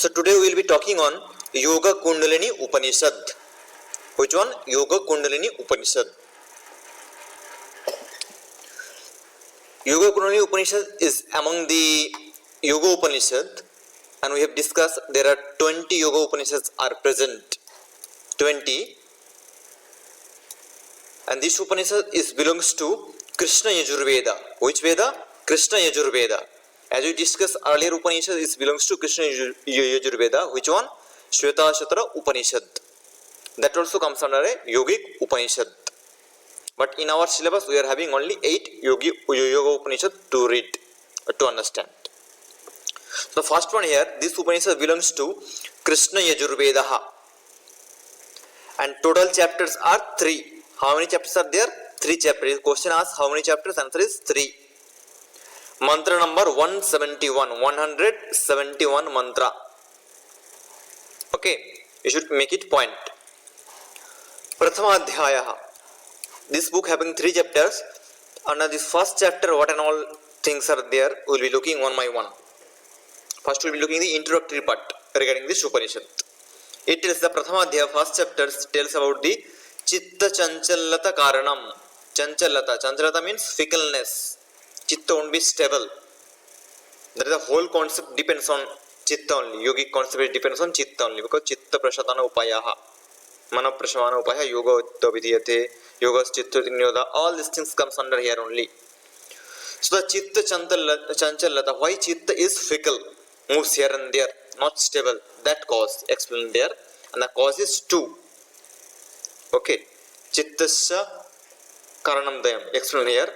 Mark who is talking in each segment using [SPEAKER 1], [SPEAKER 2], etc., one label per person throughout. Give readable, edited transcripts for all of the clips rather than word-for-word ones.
[SPEAKER 1] So today we will be talking on Yoga Kundalini Upanishad. Which one? Yoga Kundalini Upanishad. Yoga Kundalini Upanishad is among the Yoga Upanishad, and we have discussed there are 20 Yoga Upanishads are present. 20. And this Upanishad belongs to Krishna Yajurveda. Which Veda? Krishna Yajurveda. As we discussed earlier, Upanishad belongs to Krishna Yajurveda. Which one? Shvetashatra Upanishad. That also comes under a Yogic Upanishad. But in our syllabus, we are having only 8 Yoga Upanishad to read, to understand. The first one here, this Upanishad belongs to Krishna Yajurveda. And total chapters are 3. How many chapters are there? 3 chapters. Question asks how many chapters? Answer is 3. Mantra number 171. 171 mantra. Okay. You should make it point. Prathama Adhyaya. This book having 3 chapters. Under this first chapter, what and all things are there, we will be looking one by one. First, we will be looking the introductory part regarding this Upanishad. It tells the Prathama Adhyaya, first chapter tells about the Chitta Chanchalata Karanam. Chanchalata. Chanchalata means fickleness. Chitta won't be stable. That is the whole concept depends on Chitta only. Yogic concept depends on Chitta only, because Chitta Prashadana Upayaha. Mana Prashavana Upaya, Yoga Vidhyate, Yoga Chitta Nyoda, all these things comes under here only. So the Chitta Chanchalata, why Chitta is fickle, moves here and there, not stable, that cause explained there, and the cause is 2. Okay, Chittasya Karanam Dayam, explained here.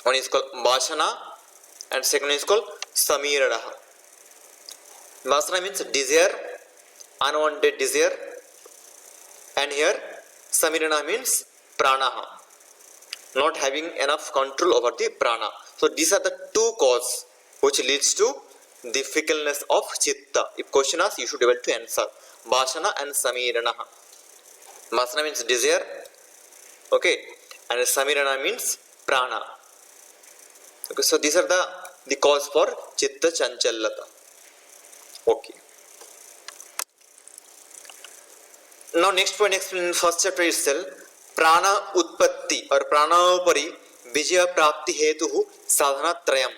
[SPEAKER 1] One is called Bhashana and second one is called Samiradaha. Bhashana means desire, unwanted desire, and here Samirana means pranaha, not having enough control over the prana. So these are the 2 causes which leads to the fickleness of Chitta. If question asks, you should be able to answer. Bhashana and Samiranaha. Bhashana means desire, okay, and Samirana means prana. Okay, so these are the cause for Chitta Chanchalata. Okay. Now next point explained in first chapter itself. Prana Utpatti or Prana Upari Vijaya Prapti Hetuhu Sadhana Trayam.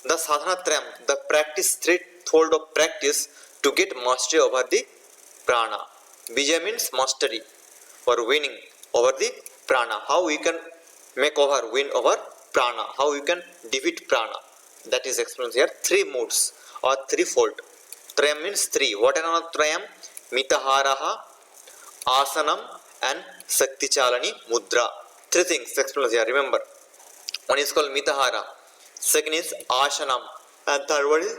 [SPEAKER 1] The Sadhana Trayam, the practice, threefold of practice to get mastery over the prana. Vijaya means mastery or winning over the prana. How we can win over prana. How we can defeat prana. That is explained here. 3 modes or threefold. Trayam means 3. What are all Trayam? Mitaharaha, Asanam and Sakti Chalani Mudra. 3 things explained here. Remember. One is called Mitahara. Second is Ashanam. And third one is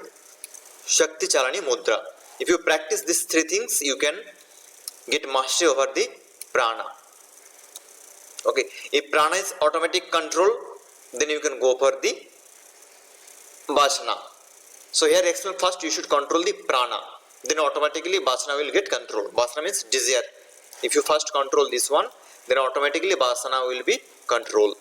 [SPEAKER 1] Shakti Chalani Mudra. If you practice these 3 things, you can get mastery over the prana. Okay. If prana is automatic control, then you can go for the Bhashana. So here explain first you should control the prana. Then automatically Bhashana will get control. Bhashana means desire. If you first control this one, then automatically Bhashana will be control.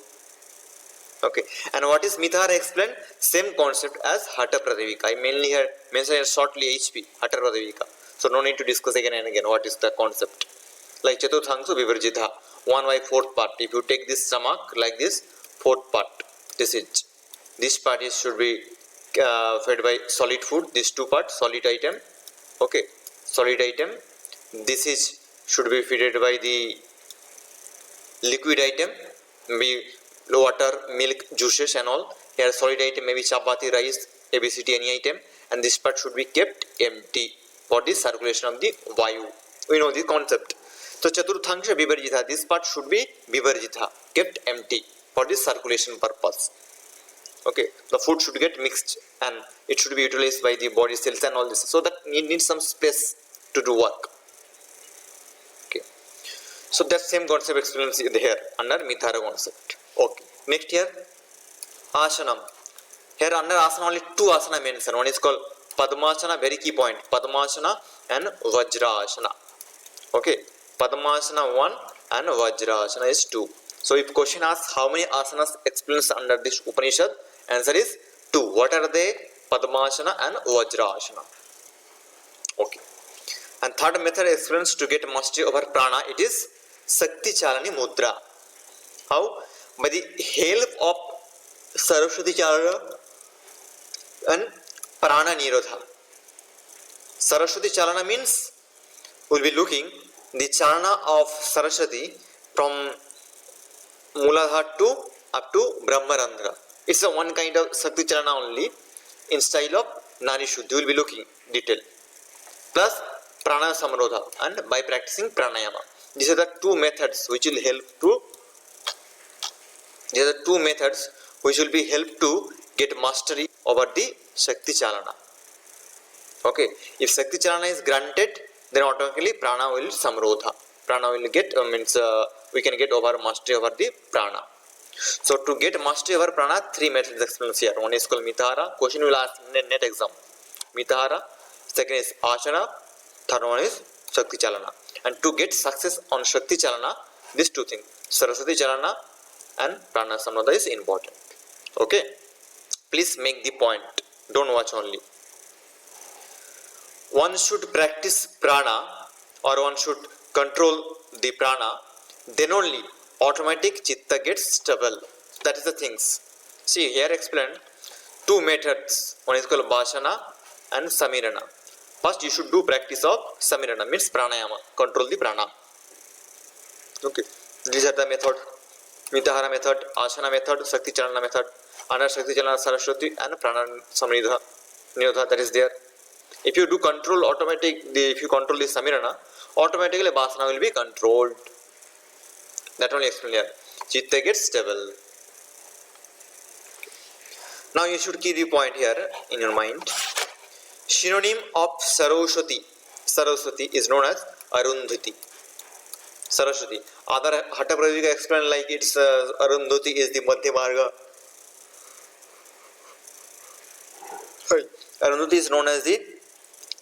[SPEAKER 1] Okay. And what is Mithara explained? Same concept as Hatha Pradevika. I mainly here mention here shortly HP, Hatha Pradevika. So no need to discuss again and again what is the concept. Like Chaturthangsu Vivarjitha, 1/4 part. If you take this stomach like this, 4th part. This part is should be fed by solid food. These 2 parts, solid item. Okay, solid item. This is should be fed by the liquid item, maybe water, milk, juices and all. Here solid item maybe chapati, rice, ABCD, any item, and this part should be kept empty for the circulation of the Vayu. We know the concept. So Chaturthangsha Vivarjitha, this part should be Vivarjitha, kept empty for the circulation purpose. Okay, the food should get mixed and it should be utilized by the body cells and all this. So that needs some space to do work. Okay, so that same concept explains here under Mithara concept. Okay, next here Asanam. Here under Asana only 2 asana mentioned. One is called Padmasana, very key point. Padmasana and Vajrasana. Okay, Padmasana 1 and Vajrasana is 2. So if question asks how many asanas explains under this Upanishad, answer is 2. What are they? Padmasana and Vajrasana. Okay. And third method explains to get mastery over prana. It is Sakti Chalani Mudra. How? By the help of Saraswati Chalana and Prana Nirodha. Saraswati Chalana means we'll be looking the Chalana of Saraswati from Muladhara to up to Brahmarandhra. It's a one kind of Sakti Chalana only in style of Nari Shuddhi. We'll be looking detail. Plus Prana Samrodha and by practicing Pranayama. These are the two methods which will help to get mastery over the Shakti Chalana. Okay, if Shakti Chalana is granted, then automatically Prana will Samrodha. Prana will get we can get over mastery over the Prana. So to get mastery over Prana, three methods explained here. One is called Mitahara. Question will ask in net exam. Mitahara. Second is Ashana. Third one is Shakti Chalana. And to get success on Shakti Chalana, these two things, Saraswati Chalana and Prana Samrodha is important. Okay. Please make the point. Don't watch only. One should practice prana or one should control the prana, then only automatic chitta gets stable. That is the things. See here explained two methods. One is called Bhashana and Samirana. First you should do practice of Samirana, means pranayama, control the prana. Okay. These are the method. Mitahara method, Ashana method, Shakti Chalana method. Under Shakti Chalana Saraswati and Prana Samridha Nirodha, that is there. If you do control if you control the Samirana, automatically Bhasana will be controlled. That only explain here. Chitta gets stable. Now you should keep the point here in your mind. Synonym of Saraswati is known as Arundhati. Saraswati. Other Hatha Pradipika explain like it's Arundhati is the Madhya Marga. Arundhati is known as the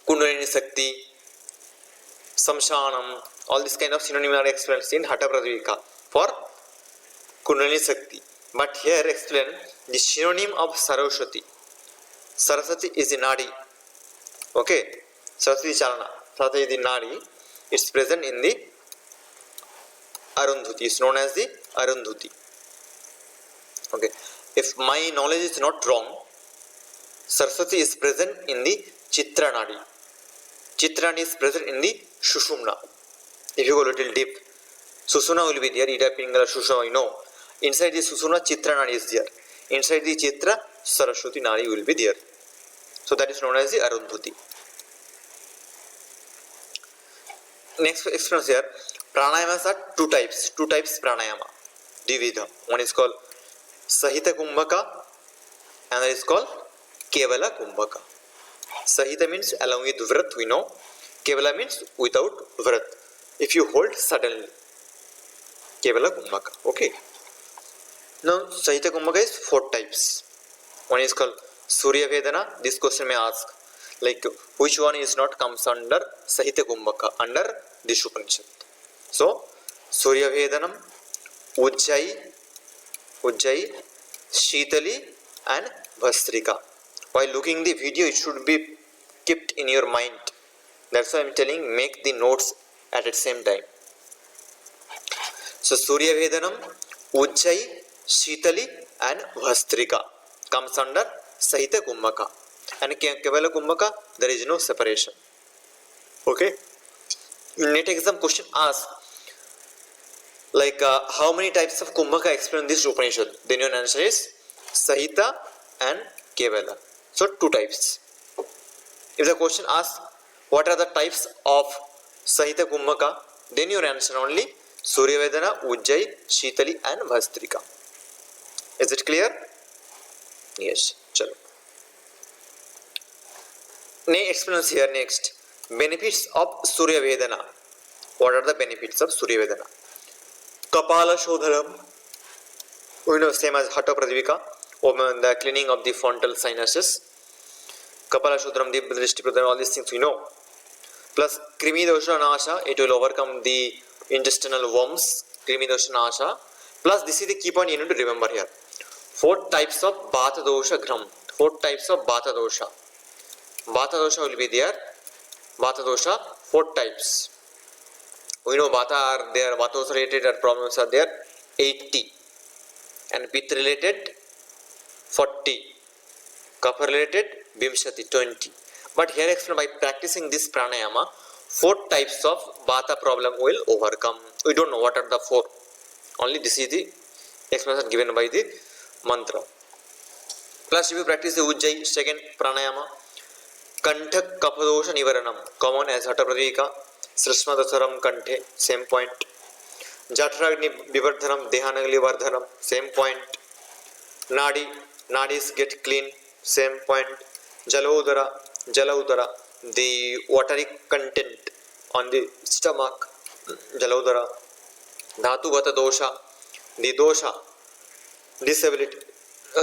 [SPEAKER 1] Kundalini Sakti, Samshanam, all this kind of synonyms are explained in Hatha Pradipika for Kundalini Sakti. But here explain the synonym of Saraswati. Saraswati is the Nadi. Okay, Saraswati Chalana. Saraswati is the Nadi. It's present in the Arundhati. It's known as the Arundhati. Okay, if my knowledge is not wrong, Saraswati is present in the Chitra Nadi. Chitra Nadi is present in the Sushumna. If you go a little deep, Susumna will be there. Ida Pingala Sushumna, you know. Inside the Susumna, Chitra Nadi is there. Inside the Chitra, Saraswati Nadi will be there. So that is known as the Arundhati. Next experience here. Pranayamas are two types pranayama. Dividha. One is called Sahita Kumbhaka, another is called Kevala Kumbhaka. Sahita means along with vrat, we know. Kevala means without vrat. If you hold suddenly. Kevala Kumbhaka. Okay. Now Sahita Kumbhaka is four types. One is called Surya Vedana. This question may ask, like which one is not comes under Sahita Kumbhaka, under this Upanishad. So Surya Vedanam, Ujjayi, Shitali and Bhastrika. While looking the video, it should be kept in your mind. That's why I am telling, make the notes at the same time. So Surya Vedanam, Ujjayi, Shitali and Bhastrika comes under Sahita Kumbhaka. And Kevala Kumbhaka, there is no separation. Okay. In net exam question asks, like how many types of Kumbhaka explain this Upanishad? Then your answer is Sahita and Kevala. So two types. If the question asks what are the types of Sahita Kumbhaka, then your answer only Surya Vedana, Ujjayi, Shitali and Bhastrika. Is it clear? Yes. Chalo. Explains here next. Benefits of Surya Vedana. What are the benefits of Surya Vedana? Kapala Shodhanam. We know same as Hatha Pradipika. The cleaning of the frontal sinuses. Kapala Shodhanam, Deep Drishti Pradhanam, all these things we know. Plus Krimi Dosha Nasha, it will overcome the intestinal worms. Krimi Dosha Nasha. Plus this is the key point you need to remember here. 4 types of Bata Dosha Gram. 4 types of Bata Dosha. Bata Dosha will be there. Vata dosha, 4 types. We know Vata are there, Vata dosha related problems are there 80, and Pitta related 40, Kapha related Vimshati 20. But here explained by practicing this pranayama, 4 types of Vata problem will overcome. We don't know what are the 4. Only this is the explanation given by the mantra. Plus, if you practice the Ujjayi second pranayama, Kantha Kapadosha Nivaranam, common as Hata Pradika, Srishmadasaram Kanthe, same point. Jatragni Vivardhanam, Dehanagli Vardhanam, same point. Nadis get clean, same point. Jalaudara, the watery content on the stomach, Jalaudara. Dhatuvata dosha, the dosha, disability,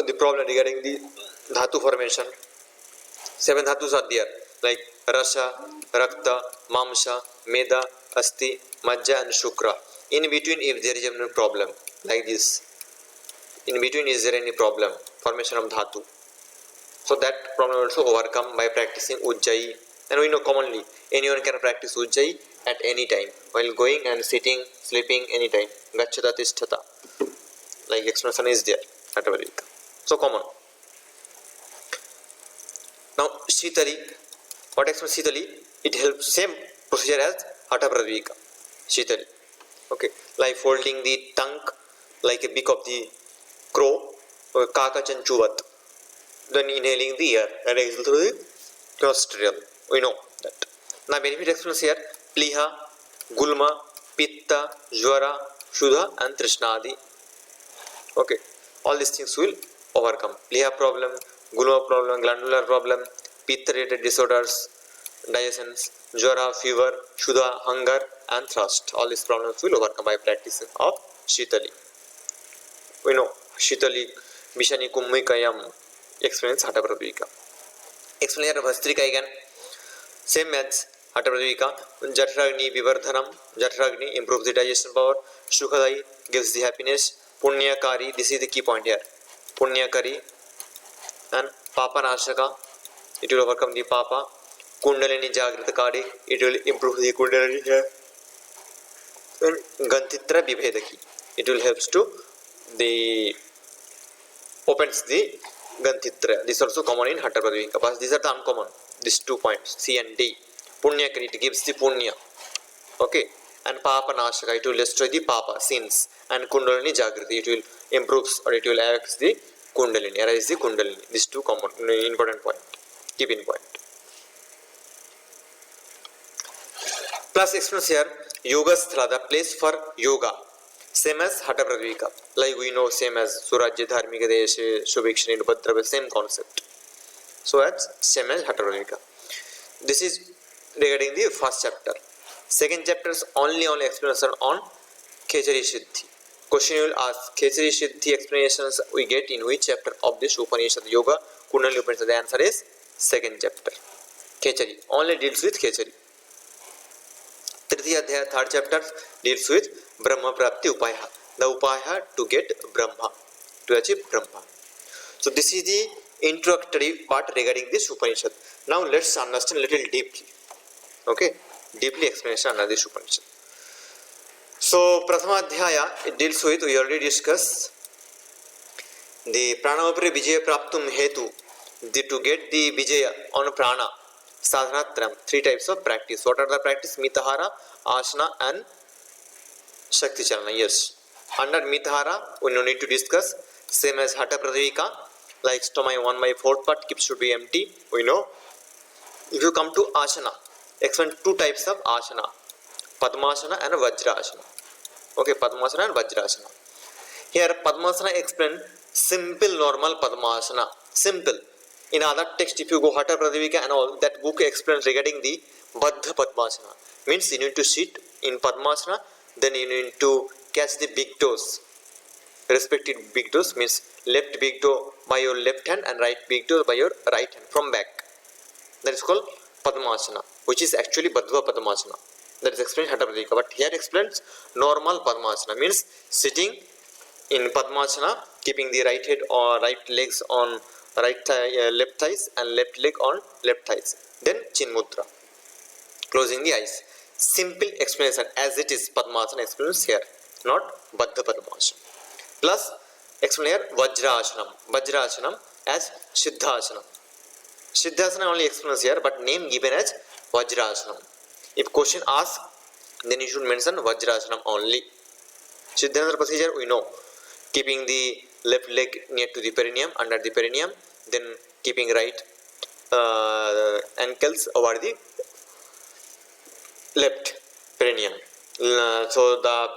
[SPEAKER 1] the problem regarding the dhatu formation. 7 dhatus are there, like Rasa, Rakta, Mamsa, Meda, Asti, Majja and Shukra. In between, if there is any problem, like this, in between is there any problem, formation of dhatu. So that problem also overcome by practicing Ujjayi. And we know commonly, anyone can practice Ujjayi at any time, while going and sitting, sleeping, anytime. Gachata tisthata. Like explanation is there. So common. Now Shitali, what explains Shitali? It helps same procedure as Hata Pradvika. Shitali. Okay. Like folding the tongue like a beak of the crow, or Kaka Chanchuvat. Then inhaling the air and exhaling through the nostril. We know that. Now benefit explains here: Pliha, Gulma, Pitta, Jwara, Shuddha and Trishnadi. Okay, all these things will overcome. Pliha problem, Gulma problem, glandular problem, Pitta related disorders, digestions, Jwara, fever, Shuddha, hunger and thirst. All these problems will overcome by practicing of Shitali. We know Shitali, Bishani Kummikayam explains Hata Pradvika. Explain here Vastrika again. Same as Hata Pradvika. Jatragni Vivardhanam. Jatragni improves the digestion power. Shukhadai gives the happiness. Punyakari, this is the key point here. Punyakari and Papa Nashaka, it will overcome the Papa. Kundalini Jagritakari, it will improve the Kundalini here. And Gantitra Vibhedaki, it will help to the opens the Gantitra. This is also common in Hata Pradvika. But these are the uncommon. These 2 points, C and D. Punyakari, it gives the Punya. Okay. And Papa Nashaka, it will destroy the Papa, sins. And Kundalini Jagriti, it will improve or it will arise the Kundalini. Arise the Kundalini. These 2 common, important point. Keep in point. Plus explains here, Yoga Sthala, the place for yoga. Same as Hata Pradvika. Like we know, same as Surajya Dharmika Deshe, Shubhikshani Upadrava, same concept. So that's same as Hata Pradvika. This is regarding the first chapter. Second chapter is only explanation on Khechari Siddhi. Question will ask, Khechari Siddhi explanations we get in which chapter of this Upanishad Yoga? Kundalini Upanishad. The answer is second chapter. Khechari only deals with Khechari. Tritiya Adhyaya, third chapter, deals with Brahma Prapti Upaya. The Upaya to get Brahma, to achieve Brahma. So this is the introductory part regarding this Upanishad. Now let's understand a little deeply. Okay, deeply explanation under this Upanishad. So Prathama Adhyaya, it deals with, we already discussed, the Pranavapri Vijaya Praptum Hetu, to get the Vijaya on Prana, Sadhanatram, 3 types of practice. What are the practice? Mitahara, Asana and Shakti Chalana. Yes. Under Mitahara, we no need to discuss. Same as Hata Pradvika, like stomach 1/4 part should be empty. We know. If you come to Asana, explain 2 types of Asana, Padmasana and Vajrasana. Okay, Padmasana and Vajrasana. Here Padmasana explain simple normal Padmasana. Simple. In other text, if you go Hata Pradvika and all, that book explains regarding the Baddha Padmasana. Means you need to sit in Padmasana, then you need to catch the big toes. Respective big toes means left big toe by your left hand and right big toe by your right hand from back. That is called Padmasana, which is actually Baddha Padmasana. That is explained in Hata Pradvika. But here explains normal Padmasana, means sitting in Padmasana, keeping the right head or right legs on right thigh, left thighs and left leg on left thighs. Then Chin Mudra. closing the eyes. Simple explanation as it is Padmasana explains here, not Baddha Padmasana. Plus explain here Vajrasanam. Vajrasanam as Siddhasanam. Siddhasana only explains here, but name given as Vajrasanam. If question asked, then you should mention Vajrasanam only. Siddhasana procedure we know. Keeping the left leg near to the perineum, under the perineum, then keeping right ankles over the left perineum. So the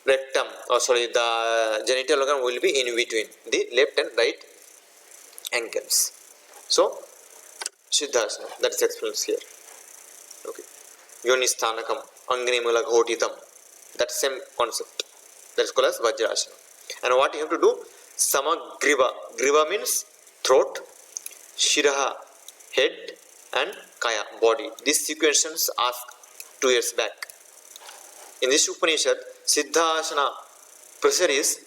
[SPEAKER 1] rectum, the genital organ will be in between the left and right ankles. So Siddhasana, that is explained here. Okay. Yonisthanakam, Angnimula Ghotitam, that same concept. That is called as Vajrasana. And what you have to do? Samagriva. Griva means throat, Shiraha, head, and Kaya, body. These sequences asked 2 years back. In this Upanishad, Siddhasana procedure is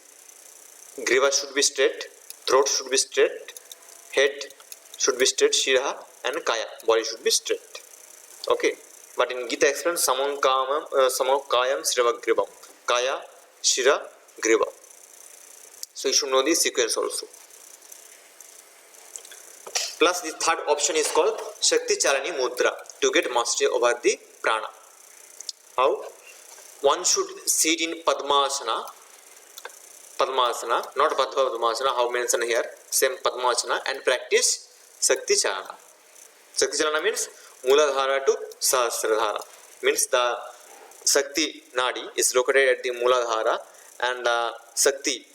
[SPEAKER 1] Griva should be straight, throat should be straight, head should be straight, Shiraha, and Kaya, body should be straight. Okay. But in Gita explains Samakayam Shrava Gribam. Kaya, Shira, Griva. So you should know this sequence also. Plus the third option is called Shakti Charani Mudra to get mastery over the prana. How? One should sit in Padmasana, not Baddha Padmasana, how mentioned here, same Padmasana, and practice Shakti Charana. Shakti Charana means Muladhara to Sahasradhara. Means the Shakti Nadi is located at the Muladhara, and the Shakti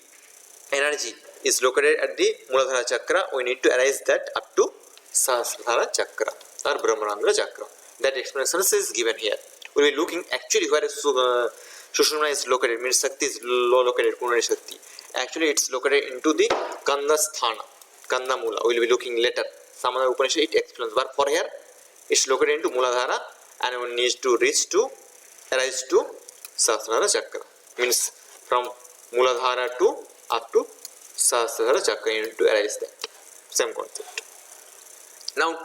[SPEAKER 1] energy is located at the Muladhara Chakra. We need to arise that up to Sahasradhara Chakra or Brahmanandra Chakra. That explanation is given here. We will be looking actually where Sushumna is located, means Shakti is located, Kundalini Shakti. Actually, it's located into the Kanda Sthana, Kanda Mula. We will be looking later. Some other Upanishad it explains, but for here, it's located into Muladhara, and one needs to rise to Sahasrara Chakra. Means from Muladhara to up to Sahasrara Chakra, you need to arise that. Same concept. Now,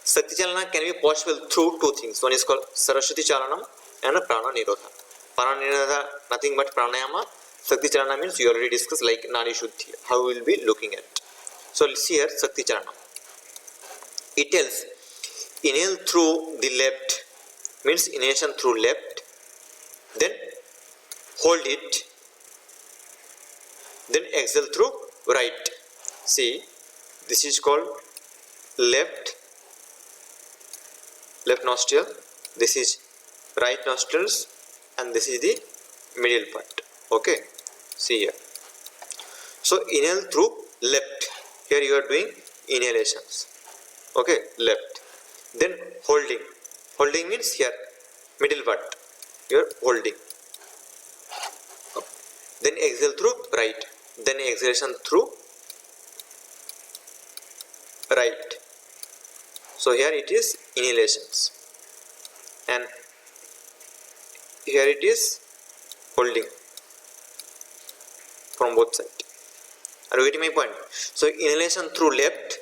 [SPEAKER 1] Shakti Chalana can be possible through 2 things. One is called Saraswati Chalanam and Prana Nirodha. Prana Nirodha, nothing but pranayama. Shakti Chalana means you already discussed, like Nadi Shuddhi, how we will be looking at. So let's see here Shakti Chalana. It tells inhale through the left, means inhalation through left, then hold it, then exhale through right. See, this is called left nostril, this is right nostrils, and this is the middle part. Okay, see here. So inhale through left. Here you are doing inhalations. Okay, left. Then holding. Holding means here middle part. You are holding. Then exhale through right. Then exhalation through right. So here it is inhalations, and here it is holding from both sides. Are you getting my point? So inhalation through left,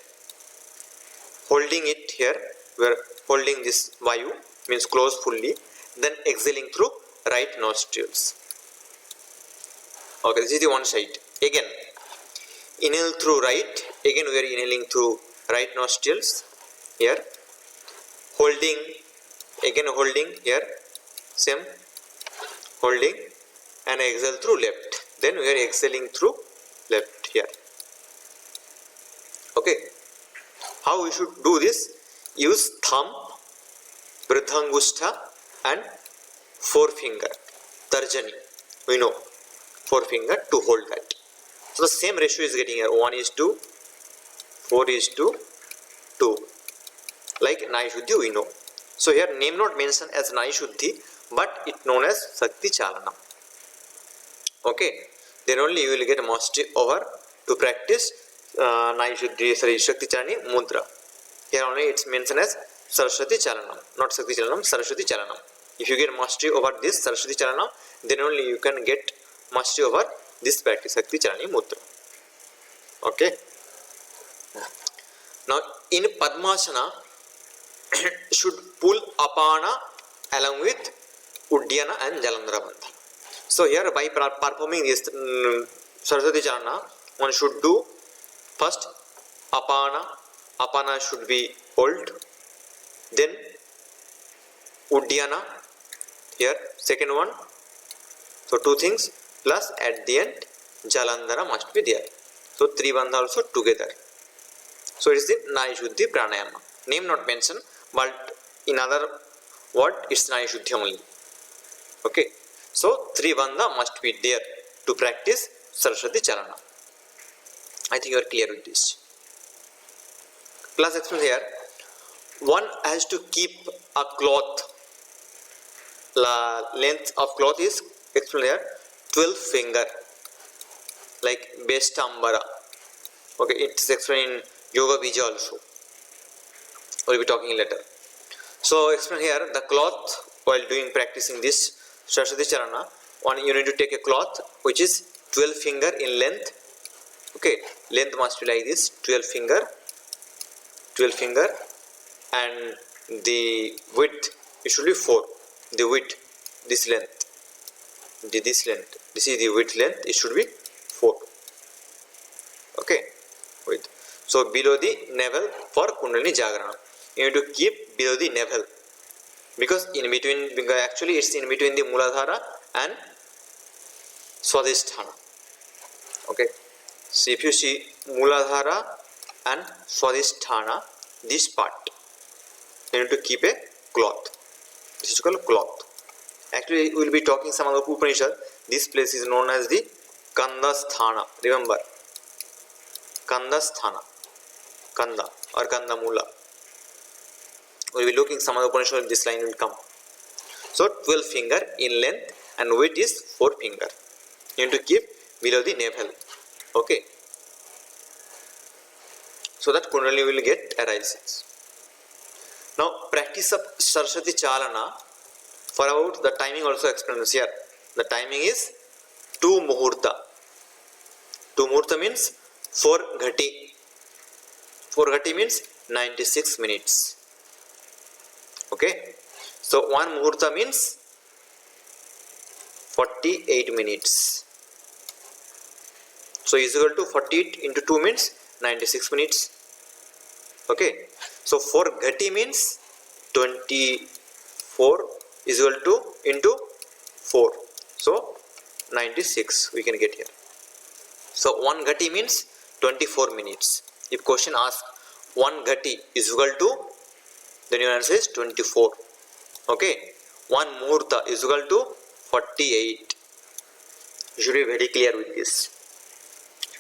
[SPEAKER 1] holding it here, we are holding this vayu, means close fully, then exhaling through right nostrils. Okay, this is the one side. Again, inhale through right, again we are inhaling through right nostrils, here, holding, again holding here, same, holding, and exhale through left, then we are exhaling through left here. Okay, how we should do this? Use thumb, Vriddhangushta, and forefinger, Tarjani, we know, forefinger to hold that. So the same ratio is getting here, 1:4:2, like Nai Shuddhi we know. So here name not mentioned as Nai Shuddhi, but it known as Shakti Chalanam. Okay, then only you will get mastery over to practice Nai Shuddhi, Shakti Charani Mudra. Here only it's mentioned as Saraswati Chalanam, not Shakti Chalanam, Saraswati Chalanam. If you get mastery over this Saraswati Chalanam, then only you can get mastery over this practice, Shakti Charani Mudra. Okay. Now in Padmasana, should pull Apana along with Uddiyana and Jalandhara Bandha. So here by performing this Saraswati Charana, one should do first Apana should be hold, then Uddiyana here, second one, so two things, plus at the end Jalandhara must be there. So three bandha also together. So it is the Nadi Shuddhi Pranayama. Name not mentioned, but in other word it's Nadi Shuddhi only. Okay. So three bandha must be there to practice Saraswati Charana. I think you are clear with this. Plus explain here. One has to keep a cloth. The length of cloth is explained here 12 finger, like Bestambara. Okay, it's explained in Yoga Bija also. We'll be talking later. So explain here the cloth while doing practicing this Saraswati Charana. One, you need to take a cloth which is 12 finger in length. Okay, length must be like this, 12 finger, and the width it should be 4. The width, this length, this is the width length, it should be 4. Okay, width. So below the navel for Kundalini Jagrana, you need to keep below the navel, because actually it's in between the Muladhara and Swadhisthana. Okay, so if you see Muladhara and Swadhisthana, this part, you need to keep a cloth. This is called cloth. Actually, we will be talking some other Upanishad. This place is known as the Kandasthana. Remember, Kandasthana, Kanda or Kandamula. We will be looking some other Upanishad. This line will come. So 12 finger in length and width is 4 finger. You need to keep below the navel. Okay. So that Kundalini will get arises. Now practice of Saraswati Chalana, for about the timing also explains here. The timing is 2 Muhurta. 2 Muhurta means 4 Ghati. 4 Ghati means 96 minutes. Okay. So 1 Muhurta means 48 minutes. So is equal to 48 into 2 means 96 minutes. Okay. So 4 Ghati means 24 is equal to into 4. So 96 we can get here. So 1 Ghati means 24 minutes. If question asks 1 Ghati is equal to, then your answer is 24. Okay. 1 Muhurta is equal to 48. You should be very clear with this.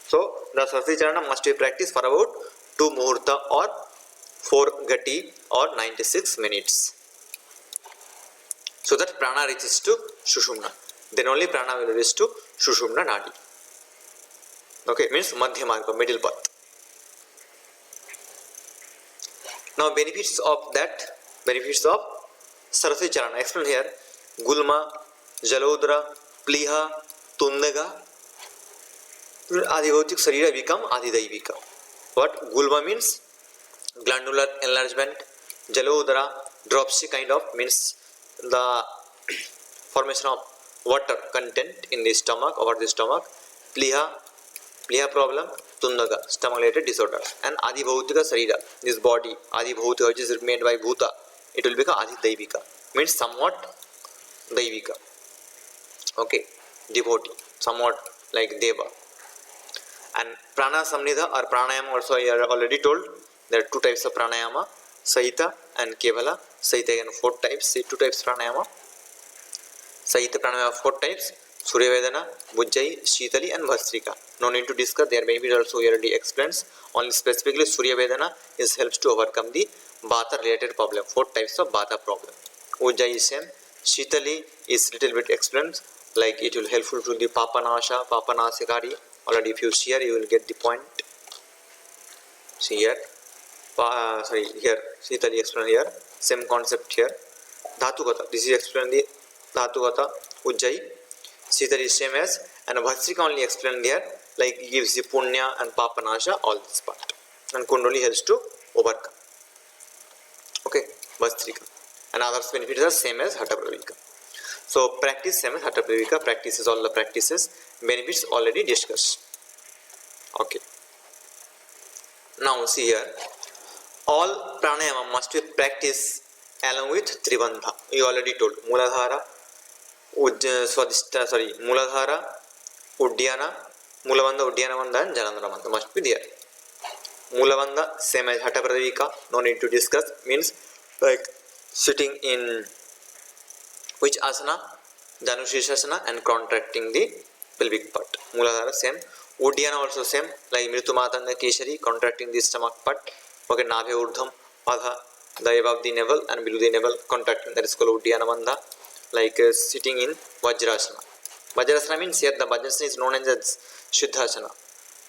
[SPEAKER 1] So the Saraswati Charana must be practiced for about 2 Muhurta or 4 Ghati or 96 minutes. So that prana reaches to Sushumna. Then only prana will reach to Sushumna Nadi. Okay, means Madhya Marga, middle path. Now benefits of Saraswati Charana. Explain here. Gulma, Jalodra, Pliha, Tundaga. Adivautik Sarira become Adidaivika. What? Gulma means glandular enlargement. Jalodra, dropsy kind of, means the formation of water content in the stomach, over the stomach. Pliha problem, Tundaga, stomach related disorder. And Adibhautika Sarira, this body, Adibhautika, which is made by Bhuta, it will become Adidaivika, means somewhat Daivika. Okay, devotee, somewhat like Deva. And Prana Samnidha or Pranayama also I already told. There are 2 types of Pranayama, Sahita and Kevala. Sahita again 4 types, 2 types Pranayama. Sahita Pranayama 4 types, Surya Vedana, Bujjayi, Shitali and Bhastrika. No need to discuss, there may be also already explains. Only specifically Surya Vedana helps to overcome the Vata related problem, 4 types of Vata problem. Ujjayi is same, Shitali is little bit explained, like it will helpful to the Papanasha, Papanasikari. Already if you see here, you will get the point. See here, here, Shitali explained here, same concept here. Dhatukata, this is explained the Dhatukata, Ujjayi. Shitali is same as, and Bhastrika only explained here, like gives the Punya and Papanasha, all this part. And Kundalini helps to overcome. Okay, Bhastrika. and others benefits are same as Hatha Pravika. So practice same as Hatha Pravika. Practices all the practices. Benefits already discussed. Okay. Now see here. All pranayama must be practiced along with Tribandha. You already told. Muladhara, Swadhisthana, Muladhara, Uddiyana, Mulabandha, Uddiyana Bandha, and Jalandhara Bandha must be there. Mulabandha, same as Hatha Pradipika, no need to discuss. Means like sitting in which asana? Dhanushirshasana, and contracting the pelvic part. Muladhara same. Uddiyana also same, like Mritumatanga Keshari, contracting the stomach part. Okay, Nabhe Urdham, Padha, the above the navel and below the navel, contracting, that is called Uddiyana Bandha. Like sitting in Vajrasana. Vajrasana means here the Vajrasana is known as Shuddhasana.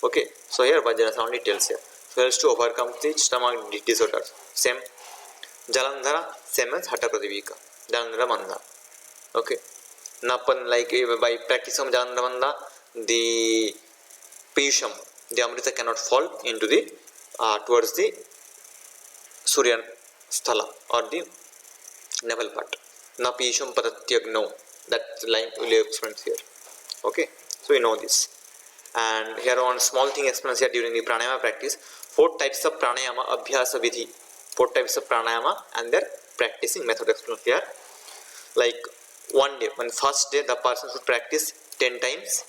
[SPEAKER 1] Okay, so here Vajrasana only tells here. So helps to overcome the stomach disorders. Same. Jalandhara, same as Hatha Pradipika. Jalandhara Bandha. Okay. Napan, like by practice of Jalandhara Bandha, the Piyusham, the Amrita cannot fall into the towards the Surya Sthala or the navel part. Na Piyusham Patatyagno. That line will be explained here. Okay, so you know this. And here one small thing explains here during the pranayama practice. 4 types of pranayama abhyasa vidhi. 4 types of pranayama and their practicing method explained here. Like one day, on first day, the person should practice 10 times.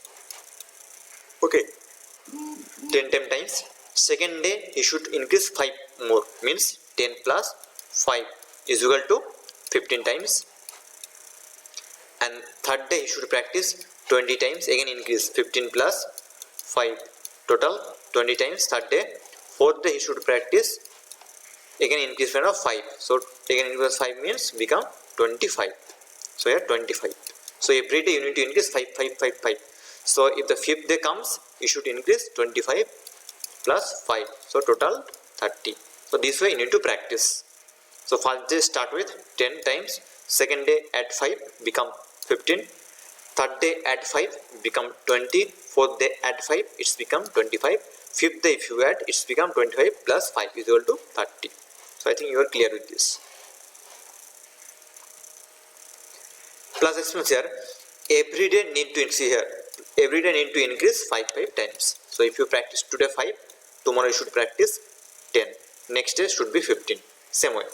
[SPEAKER 1] Okay, 10 times. Second day, he should increase 5 more. Means 10 plus 5 is equal to 15 times. And third day, he should practice 20 times. Again increase 15 plus 5. Total 20 times. Third day. Fourth day, he should practice. Again increase of 5. So again increase 5 means become 25. So here 25. So every day you need to increase 5. So if the 5th day comes, you should increase 25 plus 5. So total 30. So this way you need to practice. So first day start with 10 times. Second day add 5 become 15. Third day add 5 become 20. Fourth day add 5 it's become 25. Fifth day if you add it's become 25 plus 5 is equal to 30. So I think you are clear with this. Plus explains here, every day need to see here. Every day need to increase 5 times. So if you practice today 5, tomorrow you should practice 10. Next day should be 15. Same way.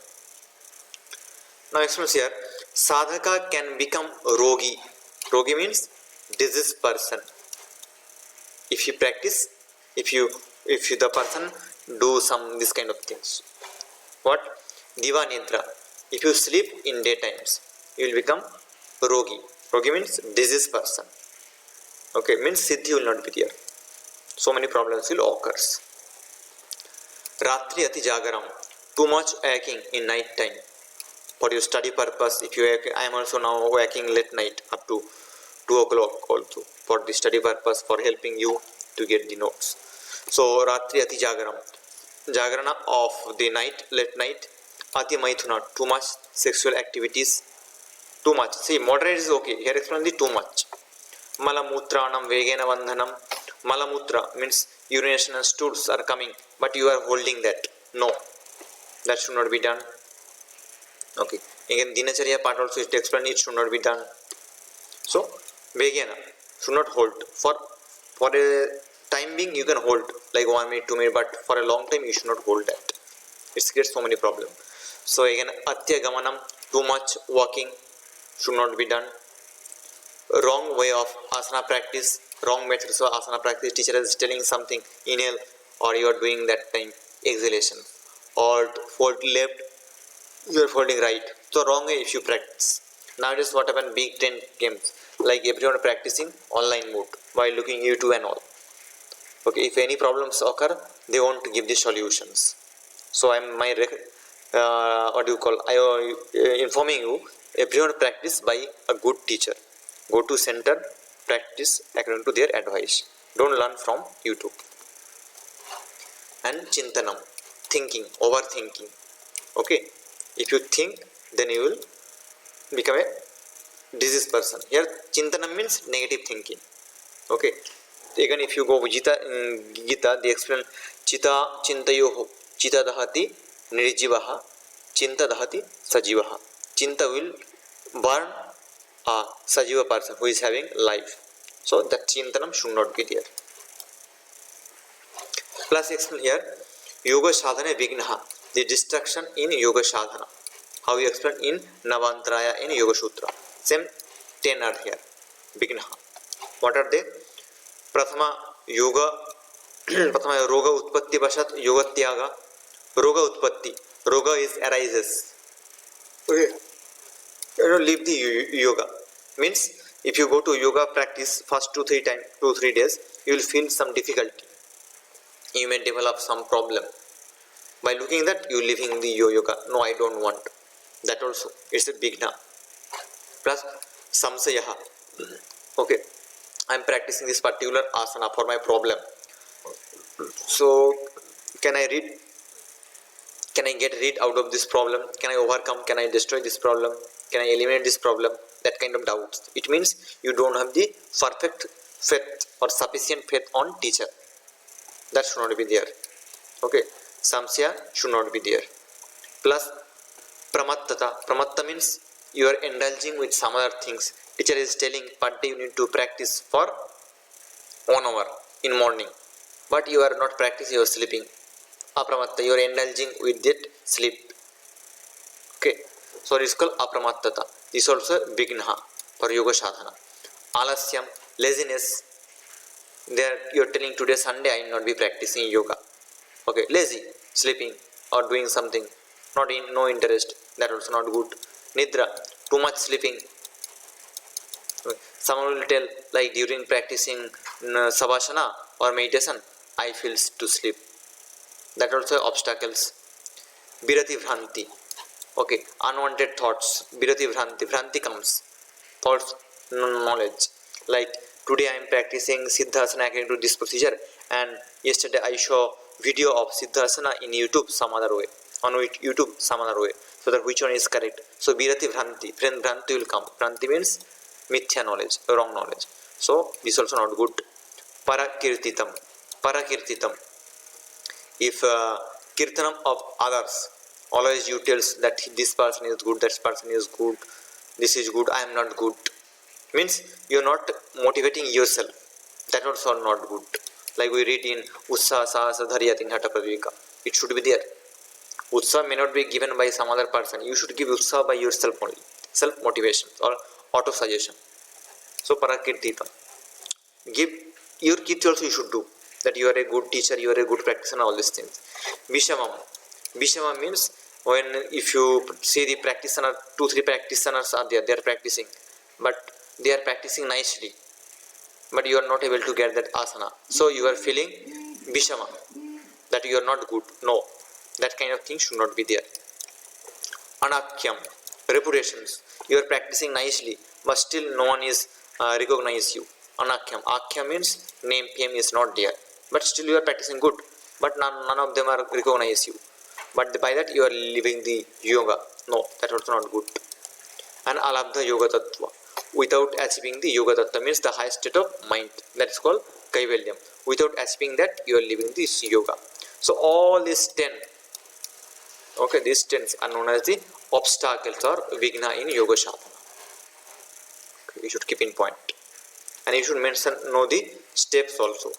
[SPEAKER 1] Now explains here, sadhaka can become rogi. Rogi means diseased person. If you practice, if the person do some this kind of things. What? Diva Nidra. If you sleep in daytimes, you will become rogi. Rogi means diseased person. Okay, means siddhi will not be there. So many problems will occur. Ratri ati jagaram. Too much waking in night time. For your study purpose, if you I am also now waking late night up to 2 o'clock also for the study purpose, for helping you to get the notes. So Ratri ati jagaram. Jagarana of the night, late night. Ati maithuna, too much sexual activities. Too much. See, moderate is okay. Here explain the too much. Malamutranam vegena vandhanam. Malamutra means urination and stools are coming, but you are holding that. No, that should not be done. Okay. Again, dinacharya part also is to explain it should not be done. So, vegena should not hold. For a time being you can hold like 1 minute, 2 minutes, but for a long time you should not hold that. It gets so many problems. So again, atya gamanam, too much walking should not be done. Wrong way of asana practice, wrong methods of asana practice. Teacher is telling something, inhale, or you are doing that time exhalation, or fold left, you are folding right. So wrong way if you practice. Nowadays what happened, big 10 games, like everyone practicing online mode while looking YouTube and all. Okay, if any problems occur, they want to give the solutions. So I am informing you, everyone practice by a good teacher. Go to center, practice according to their advice. Don't learn from YouTube. And chintanam, thinking, overthinking. Okay, if you think, then you will become a diseased person. Here, chintanam means negative thinking. Okay, again, if you go Gita, they explain chita chintayoho, chita dahati nirjivaha, chinta dahati sajivaha. Chinta will burn a Sajiva person who is having life. So that Chintanam should not be there. Plus explain here, Yoga Sadhana Vignaha, the distraction in Yoga Sadhana. How you explain in Navantraya in Yoga Sutra. Same 10 are here. Vignaha. What are they? Prathama Yoga, Prathama Roga Utpatti Vashat Yoga Tyaga. Roga Utpatti. Roga is arises. Okay. You don't leave the yoga. Means if you go to yoga practice first 2-3 days, you will feel some difficulty. You may develop some problem. By looking that, you leaving the yoga. No, I don't want. That also, it's a vigna. Plus samsayaha. Okay, I am practicing this particular asana for my problem. So can I get rid out of this problem? Can I overcome? Can I destroy this problem? Can I eliminate this problem? That kind of doubts. It means you don't have the perfect faith or sufficient faith on teacher. That should not be there. Okay, samsya should not be there. Plus pramattata. Pramatta means you are indulging with some other things. Teacher is telling per day you need to practice for 1 hour in morning, but you are not practicing, you are sleeping. Apramatta, you are indulging with that sleep. Okay, so it is called apramattata. This is also vigna for yoga sadhana. Alasyam, laziness. There you are telling today Sunday I will not be practicing yoga. Okay, lazy, sleeping or doing something, no interest. That also not good. Nidra, too much sleeping. Okay. Someone will tell like during practicing savasana or meditation, I feel to sleep. That also obstacles. Birati Vranti. Okay, unwanted thoughts. Birati Vranti. Vranti comes. Thoughts, knowledge. Like today I am practicing Siddhasana according to this procedure, and yesterday I saw video of Siddhasana in YouTube some other way. On YouTube some other way. So that which one is correct. So Birati Vranti. Vranti will come. Vranti means mithya knowledge, wrong knowledge. So this also not good. Parakirtitam. Parakirtitam. If kirtanam of others, always you tells that this person is good, that person is good, this is good, I am not good. Means you are not motivating yourself. That also not good. Like we read in Utsaha Sahasa Dharya Tinghata Pradvika. It should be there. Utsaha may not be given by some other person. You should give Utsaha by yourself only. Self motivation or auto suggestion. So parakirtitam. Give your kids also you should do. That you are a good teacher, you are a good practitioner, all these things. Vishamam. Vishamam means when if you see the practitioner, 2-3 practitioners are there, they are practicing, but they are practicing nicely, but you are not able to get that asana. So you are feeling Vishama, that you are not good. No, that kind of thing should not be there. Anakyam. Reputations. You are practicing nicely, but still no one is recognize you. Anakyam. Akyam means name, fame is not there. But still you are practicing good, but none of them are recognize you. But by that you are leaving the yoga. No, that also not good. And alabdha yoga tattva. Without achieving the yoga tattva means the highest state of mind. That is called kaivalyam. Without achieving that, you are leaving this yoga. So all these 10, okay, these 10 are known as the obstacles or vigna in yoga sadhana. Okay, you should keep in point. And you should know the steps also.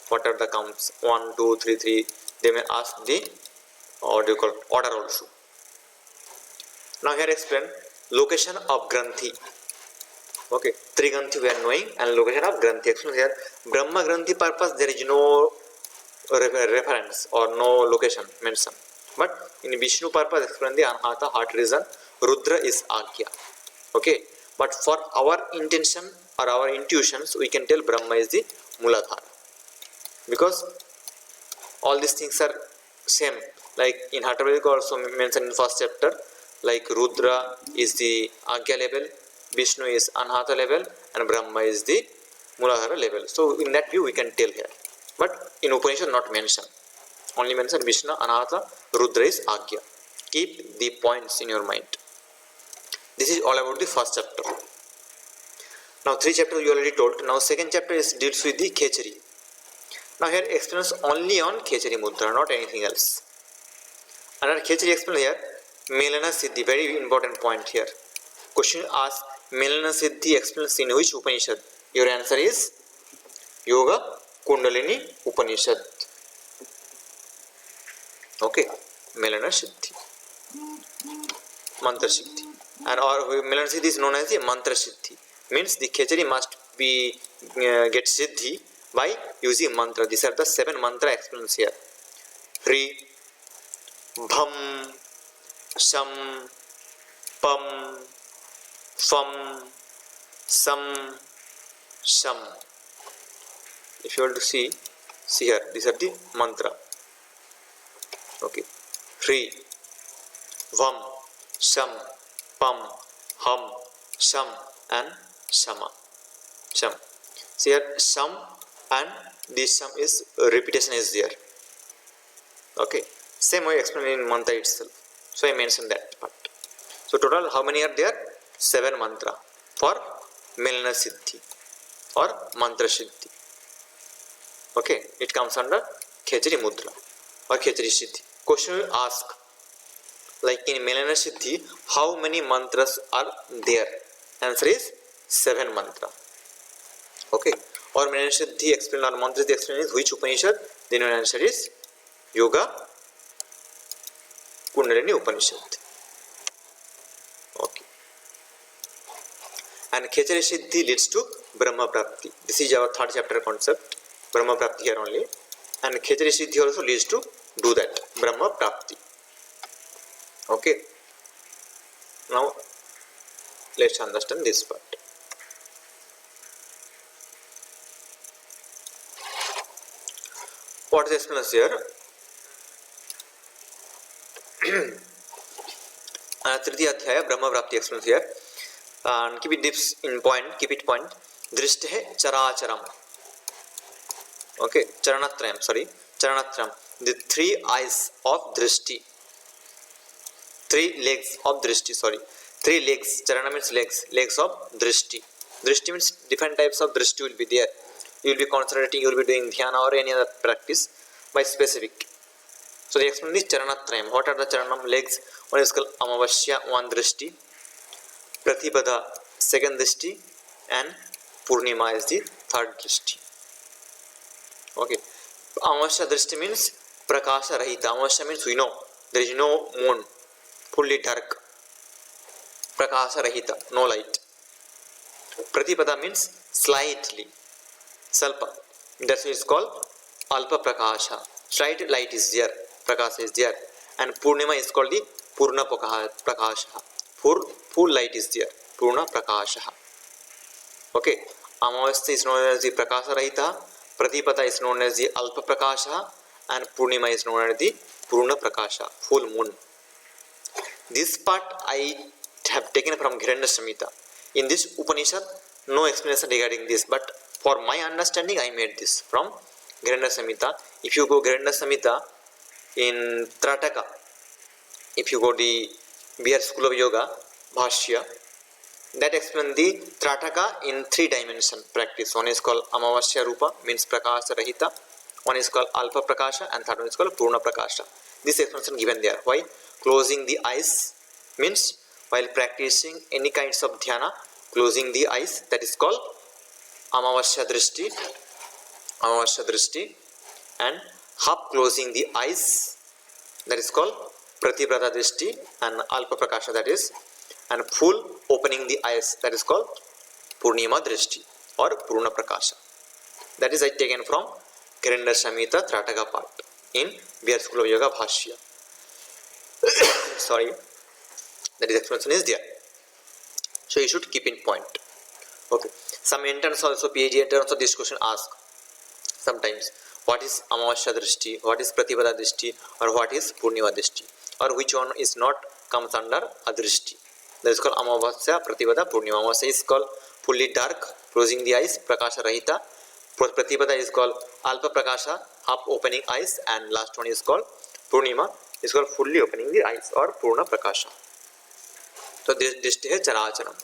[SPEAKER 1] What are the counts? 1, 2, 3, 3. They may ask the order also. Now here explain location of Granthi. Okay, 3 Granthi we are knowing and location of Granthi. Explain here. Brahma Granthi purpose there is no reference or no location mentioned. But in Vishnu purpose explain the Anahata heart reason. Rudra is Agya. Okay, but for our intention or our intuitions we can tell Brahma is the Muladhara. Because all these things are same. Like in Hatha Vedika also mentioned in first chapter, like Rudra is the Agya level, Vishnu is Anahata level, and Brahma is the Muladhara level. So in that view we can tell here. But in Upanishad not mentioned. Only mentioned Vishnu, Anahata, Rudra is Agya. Keep the points in your mind. This is all about the first chapter. Now 3 chapters you already told. Now second chapter deals with the Khechari. Now here explains only on Khechari Mudra, not anything else. Under Khechari explain here, Milana Siddhi, very important point here. Question asks Milana Siddhi explains in which Upanishad? Your answer is Yoga Kundalini Upanishad. Okay, Milana Siddhi, Mantra Siddhi, and or Milana Siddhi is known as the Mantra Siddhi. Means the Khechari must be get Siddhi by using mantra. These are the 7 mantra explains here. Hri, Bham, Sham, Pam, Fam, Sam, Sham. If you want to see here, these are the mantra. Okay, Hri, Vam, Sham, Pam, Ham, Sham, and Shama. Sham. See here, Sham and this Sham is repetition is there. Okay, same way explained in mantra itself. So I mentioned that part. So total how many are there? 7 mantra for Milana Siddhi or Mantra Siddhi. Okay, it comes under Khechari Mudra or Khechari Siddhi. Question will ask, like in Milana Siddhi, how many mantras are there? Answer is 7 mantra. Okay, or Milana Siddhi explain or mantra Siddhi explain is which Upanishad? Then your answer is Yoga Kundalini Upanishad. Okay, and Khechari Siddhi leads to Brahma Prapti. This is our 3rd chapter concept. Brahma Prapti here only, and Khechari Siddhi also leads to do that Brahma Prapti. Okay, now let's understand this part. What is the explanation here? Tritiya Adhyaya Brahma Prapti explains here, and keep it dips in point. Keep it point. Drishte Characharam. Okay, Charanatrayam. Sorry, Charanatrayam. The 3 eyes of Drishti. 3 legs of Drishti. Sorry, 3 legs. Charana means legs. Legs of Drishti. Drishti means different types of Drishti will be there. You will be concentrating. You will be doing dhyana or any other practice by specific. So the explanation is Charanatrayam. What are the Charanam legs? One is called Amavasya, 1 Drishti, Pratipada, 2nd Drishti, and Purnima is the 3rd Drishti. Okay, Amavasya Drishti means Prakasha Rahita. Amavasya means we know there is no moon, fully dark. Prakasha Rahita, no light. Pratipada means slightly, Salpa. That's why it's called Alpa Prakasha. Slight light is there, Prakasha is there. And Purnima is called the Purna Prakasha. Full light is there, Purna Prakasha. Okay, Amavasya is known as the Prakasha Rahita, Pratipada is known as the Alpa Prakasha, and Purnima is known as the Purna Prakasha, full moon. This part I have taken from Giranda Samhita. In this Upanishad, no explanation regarding this, but for my understanding, I made this from Giranda Samhita. If you go Giranda Samhita in Trataka, if you go the BR School of Yoga, Bhashya, that explains the Trataka in 3 dimension practice. One is called Amavasya Rupa, means Prakasha Rahita. One is called Alpa Prakasha, and third one is called Purna Prakasha. This explanation given there. Why? Closing the eyes means while practicing any kinds of dhyana, closing the eyes, that is called Amavasya Drishti, and half closing the eyes, that is called Pratipada Drishti, and Alpa Prakasha, that is, and full opening the eyes, that is called Purnima Drishti or Purna Prakasha. That is I taken from Giranda Samhita Trataka part in BR School of Yoga Bhashya. Sorry, that is explanation is there. So you should keep in point. Okay. Some interns also, PhD interns also, this question ask sometimes, what is Amavasya Drishti, what is Pratipada Drishti, or what is Purnima Drishti, or which one is not comes under Adrishti. That is called Amavasya, Pratipada, Purnima. Amavasya is called fully dark, closing the eyes, Prakasha Rahita. Pratipada is called Alpa Prakasha, half opening eyes, and last one is called Purnima, is called fully opening the eyes or Purna Prakasha. So this Drishti is Characharam,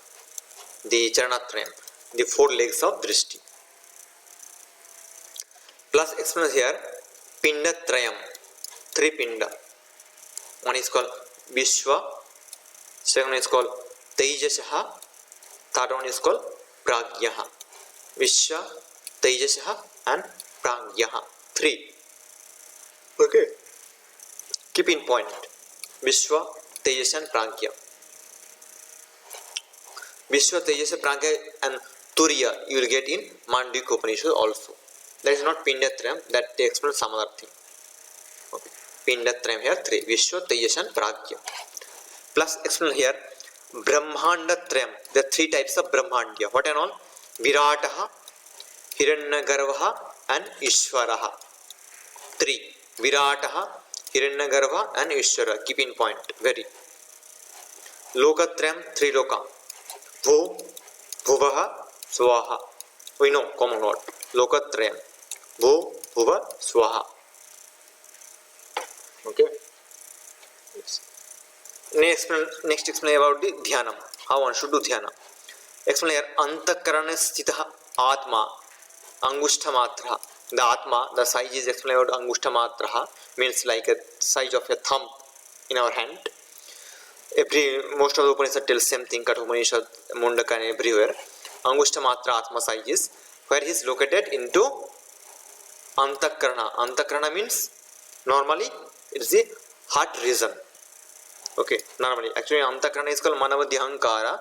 [SPEAKER 1] the Charanatrayam, the 4 legs of Drishti. Plus explains here Pinda Trayam, 3 Pinda. One is called Vishwa, Second one is called Tejasah. Third one is called Pragyah. Vishwa, Tejasah and Pragyah. 3. Okay. Keep in point. Vishwa, Tejasah and Pragya. Vishwa, Tejasah, Pragya and Turiya you will get in Mandukya Upanishad also. That is not Pindatrayam, that explains some other thing. Okay. Pindatrayam here 3. Vishwa, Tejasah and Pragya. Plus explain here Brahmandatrayam. There are 3 types of Brahmandya. What and all? Virataha, Hiranyagarbha and Ishvaraha. 3. Virataha, Hiranyagarbha and Ishvara. Keep in point. Very. Lokatrayam 3 loka. Bhu, Bhuvaha, Swaha. We know common word. Lokatrayam. Bhu, Bhuva, Swaha. Okay. Next explain about the Dhyanam. How one should do Dhyana. Explain here Antakarana Sthitah Atma Angushta Matra. The Atma, the size is explained about Angushta Matra, means like a size of a thumb in our hand. Most of the Upanishad tells same thing, Katha Upanishad, Mundaka and everywhere. Angushta Matra Atma size is where he is located into Antakarana. Antakarana means normally it is the heart region. Okay, normally. Actually, Antakarana is called Manavadhyankara.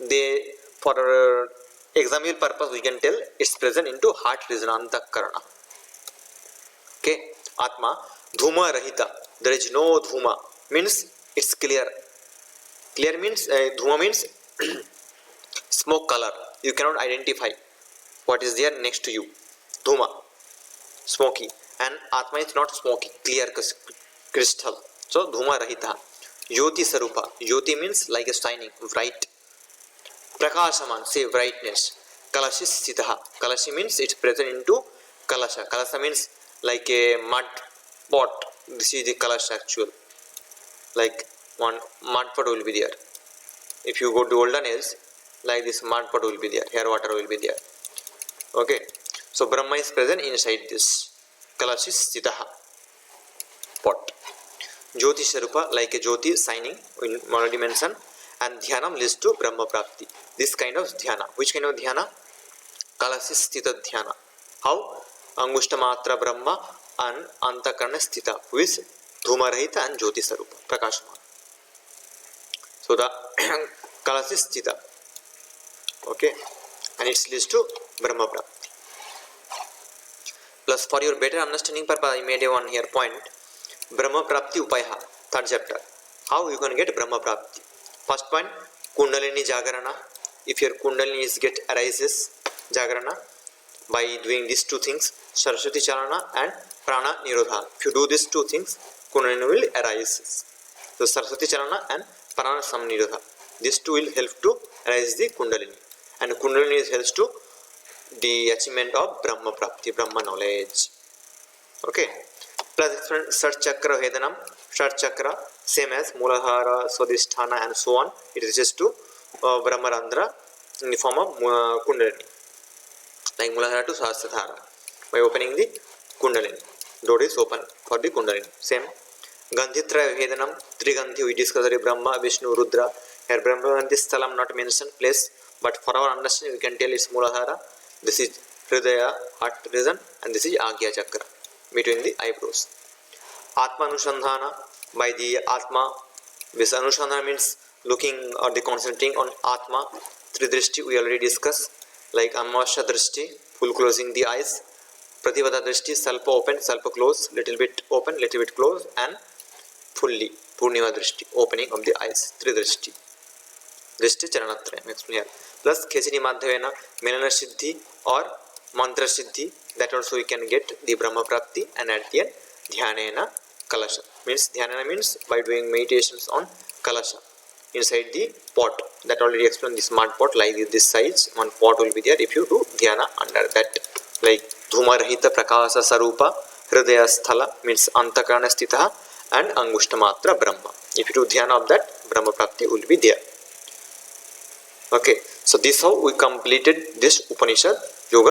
[SPEAKER 1] They, for example purpose, we can tell it's present into heart region, Antakarana. Okay, Atma, Dhuma Rahita. There is no Dhuma. Means it's clear. Clear means, Dhuma means smoke color. You cannot identify what is there next to you. Dhuma, smoky. And Atma is not smoky, clear crystal. So, Dhuma Rahita. Yoti Sarupa. Yoti means like a shining, bright. Prakashaman, say brightness. Kalashi Sitaha. Kalashi means it's present into Kalasha. Kalasha means like a mud pot. This is the Kalasha actual. Like one mud pot will be there. If you go to olden age, like this mud pot will be there. Here water will be there. Okay. So Brahma is present inside this Kalashi Sitaha pot. Jyoti Sharupa, like a Jyoti shining, we already mentioned, and Dhyanam leads to Brahma Prapti. This kind of Dhyana. Which kind of Dhyana? Kalashi Sthita Dhyana. How? Angushta Matra Brahma and Antakarana Sthita, with Dhuma Rahita and Jyoti Sarupa, Prakashman. So the Kalashi Sthita. Okay, and it leads to Brahma Prapti. Plus, for your better understanding purpose, I made a one here point. Brahma Prapti Upaya, 3rd chapter. How you can get Brahma Prapti? First point, Kundalini Jagarana. If your Kundalini is get arises, Jagarana, by doing these 2 things, Saraswati Charana and Prana Nirodha. If you do these 2 things, Kundalini will arise. So Saraswati Charana and Prana Samnirodha. These 2 will help to arise the Kundalini. And Kundalini helps to the achievement of Brahma Prapti, Brahma knowledge. Okay. Plus Sat Chakra Vedanam, Sat Chakra, same as Muladhara, Swadhisthana and so on. It reaches to Brahmarandra in the form of Kundalini. Like Muladhara to Sahasradhara. By opening the Kundalini. Door is open for the Kundalini. Same. Gandhitra Vedanam, 3 Gandhi, we discussed Brahma, Vishnu, Rudra. Here Brahma and this Thalam not mentioned place, but for our understanding we can tell it's Muladhara. This is Hridaya, heart region, and this is Agya Chakra, between the eyebrows. Atma Anushandhana, by the Atma, this Anushandhana means looking or the concentrating on Atma. 3 Drishti we already discussed, like Amavasya Drishti, full closing the eyes. Prativada Drishti, Salpa open, Salpa close, little bit open, little bit close, and fully Purnima Drishti, opening of the eyes. 3 Drishti. Drishti Charanatrayam, explain here. Plus Khechini Madhavena, Milana Siddhi or Mantra Siddhi, that also we can get the Brahma Prapti, and at the end Dhyanena Kalasha. Means Dhyanena means by doing meditations on Kalasha inside the pot. That already explained, this mud pot like this size, one pot will be there if you do Dhyana under that. Like Dhuma Rahita Prakasa Sarupa Hridaya Sthala means Antakarana Sthita and Angushta Matra Brahma. If you do Dhyana of that, Brahma Prapti will be there. Okay, so this how we completed this Upanishad.